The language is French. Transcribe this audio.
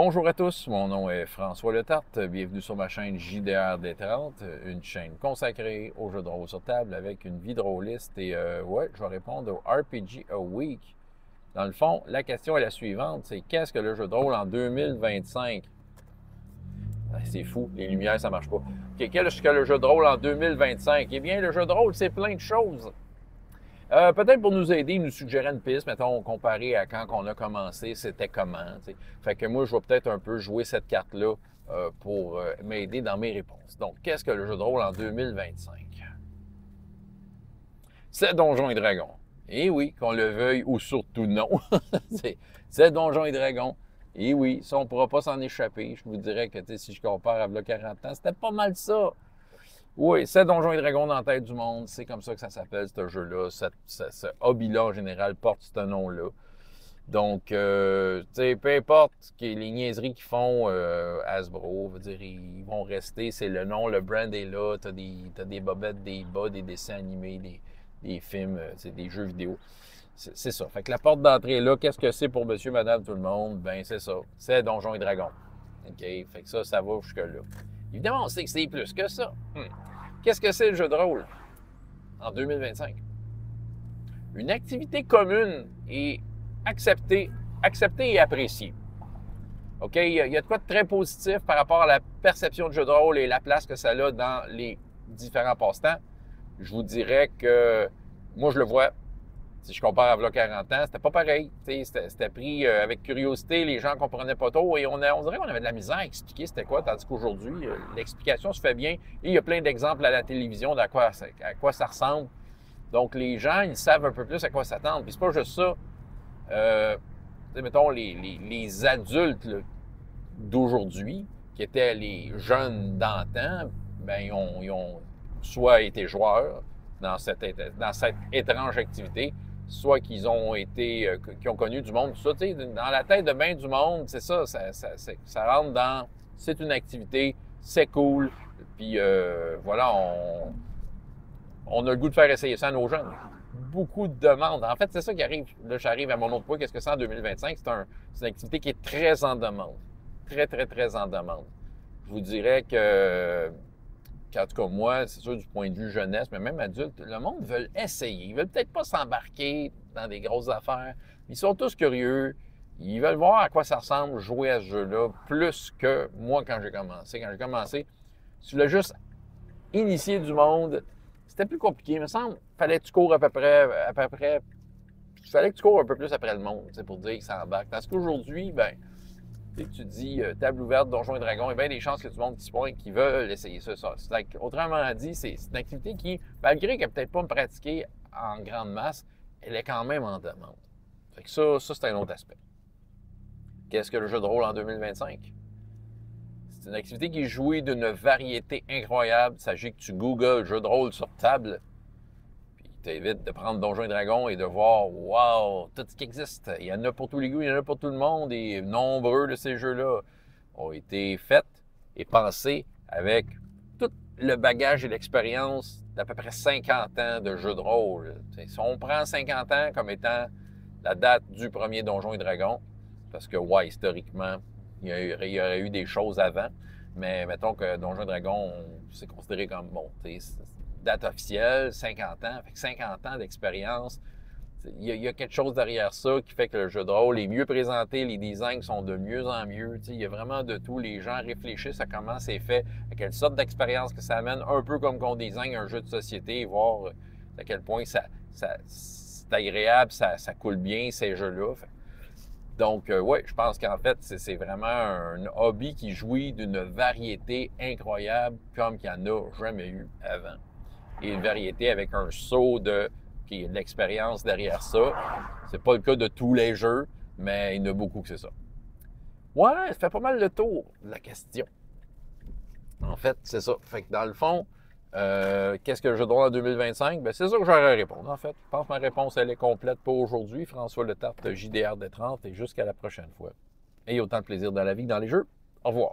Bonjour à tous, mon nom est François Letarte. Bienvenue sur ma chaîne JDR Détrante, une chaîne consacrée aux jeux de rôle sur table avec une vie de rôliste. Et ouais, je vais répondre au RPG a Week. Dans le fond, la question est la suivante, c'est qu'est-ce que le jeu de rôle en 2025? C'est fou, les lumières, ça marche pas. Qu'est-ce que le jeu de rôle en 2025? Eh bien, le jeu de rôle, c'est plein de choses. Peut-être pour nous aider, nous suggérer une piste, mettons, comparé à quand on a commencé, c'était comment, t'sais. Fait que moi, je vais peut-être un peu jouer cette carte-là pour m'aider dans mes réponses. Donc, qu'est-ce que le jeu de rôle en 2025? C'est Donjons et Dragons. Et oui, qu'on le veuille ou surtout non, c'est Donjons et Dragons. Et oui, ça, on ne pourra pas s'en échapper. Je vous dirais que si je compare à 40 ans, c'était pas mal ça. Oui, c'est Donjons et Dragons dans la tête du monde. C'est comme ça que ça s'appelle, ce jeu-là. Ce hobby-là, en général, porte ce nom-là. Donc, tu sais, peu importe les niaiseries qu'ils font, Hasbro, veut dire, ils vont rester. C'est le nom, le brand est là. T'as des bobettes, des bas, des dessins animés, des films, des jeux vidéo. C'est ça. Fait que la porte d'entrée est là. Qu'est-ce que c'est pour monsieur, madame, tout le monde? Ben, c'est ça. C'est Donjons et Dragons. OK? Fait que ça va jusque-là. Évidemment, on sait que c'est plus que ça. Qu'est-ce que c'est le jeu de rôle en 2025? Une activité commune et acceptée et appréciée. OK? Il y a de quoi de très positif par rapport à la perception du jeu de rôle et la place que ça a dans les différents passe-temps. Je vous dirais que moi, je le vois. Si je compare à 40 ans, c'était pas pareil. C'était pris avec curiosité, les gens comprenaient pas trop et on dirait qu'on avait de la misère à expliquer c'était quoi, tandis qu'aujourd'hui, l'explication se fait bien et il y a plein d'exemples à la télévision d'à quoi ça ressemble. Donc, les gens, ils savent un peu plus à quoi s'attendre. Puis c'est pas juste ça. Mettons, les adultes d'aujourd'hui, qui étaient les jeunes d'antan, ben, ils ont soit été joueurs dans cette étrange activité, soit qu'ils ont été, qu'ils ont connu du monde, tout ça. Tu sais, dans la tête de bien du monde, c'est ça, ça rentre dans, c'est une activité, c'est cool, puis voilà, on a le goût de faire essayer ça à nos jeunes. Beaucoup de demandes. En fait, c'est ça qui arrive. Là, j'arrive à mon autre point. Qu'est-ce que c'est en 2025? C'est une activité qui est très en demande. Très, très, très en demande. Je vous dirais que, en tout cas, moi, c'est sûr, du point de vue jeunesse, mais même adulte, le monde veut essayer. Ils veulent peut-être pas s'embarquer dans des grosses affaires. Ils sont tous curieux. Ils veulent voir à quoi ça ressemble jouer à ce jeu-là, plus que moi quand j'ai commencé. Quand j'ai commencé, je voulais juste initier du monde. C'était plus compliqué. Il me semble fallait que tu cours à peu près. Il fallait que tu cours un peu plus après le monde, pour dire qu'il s'embarque. Parce qu'aujourd'hui, ben, tu dis table ouverte, Donjons et Dragons, il y a bien des chances que du monde qui se pointe qui veulent essayer ça. Autrement dit, c'est une activité qui, malgré qu'elle peut-être pas me pratiquer en grande masse, elle est quand même en demande. Fait que ça c'est un autre aspect. Qu'est-ce que le jeu de rôle en 2025? C'est une activité qui est jouée d'une variété incroyable. Il s'agit que tu googles jeu de rôle sur table, puis il t'invite de prendre Donjons et Dragons et de voir, wow, tout ce qui existe. Il y en a pour tous les goûts, il y en a pour tout le monde, et nombreux de ces jeux-là ont été faits et pensés avec tout le bagage et l'expérience d'à peu près 50 ans de jeux de rôle. Si on prend 50 ans comme étant la date du premier Donjons et Dragons, parce que, ouais, historiquement, il y aurait eu des choses avant, mais mettons que Donjons et Dragons, c'est considéré comme, bon, date officielle, 50 ans, fait que 50 ans d'expérience. Il y a quelque chose derrière ça qui fait que le jeu de rôle est mieux présenté, les designs sont de mieux en mieux. Il y a vraiment de tout. Les gens réfléchissent à comment c'est fait, à quelle sorte d'expérience que ça amène, un peu comme qu'on design un jeu de société, voir à quel point c'est agréable, ça coule bien, ces jeux-là. Donc, oui, je pense qu'en fait, c'est vraiment un hobby qui jouit d'une variété incroyable comme qu'il n'y en a jamais eu avant. Et une variété avec un saut de l'expérience derrière ça. C'est pas le cas de tous les jeux, mais il y en a beaucoup que c'est ça. Ouais, ça fait pas mal le tour de la question. En fait, c'est ça. Fait que dans le fond, qu'est-ce que le jeu de rôle en 2025? Ben, c'est ça que j'aurais à répondre, en fait. Je pense que ma réponse, elle est complète pour aujourd'hui. François Letarte, JDR Détrante, et jusqu'à la prochaine fois. Ayez autant de plaisir dans la vie que dans les jeux. Au revoir.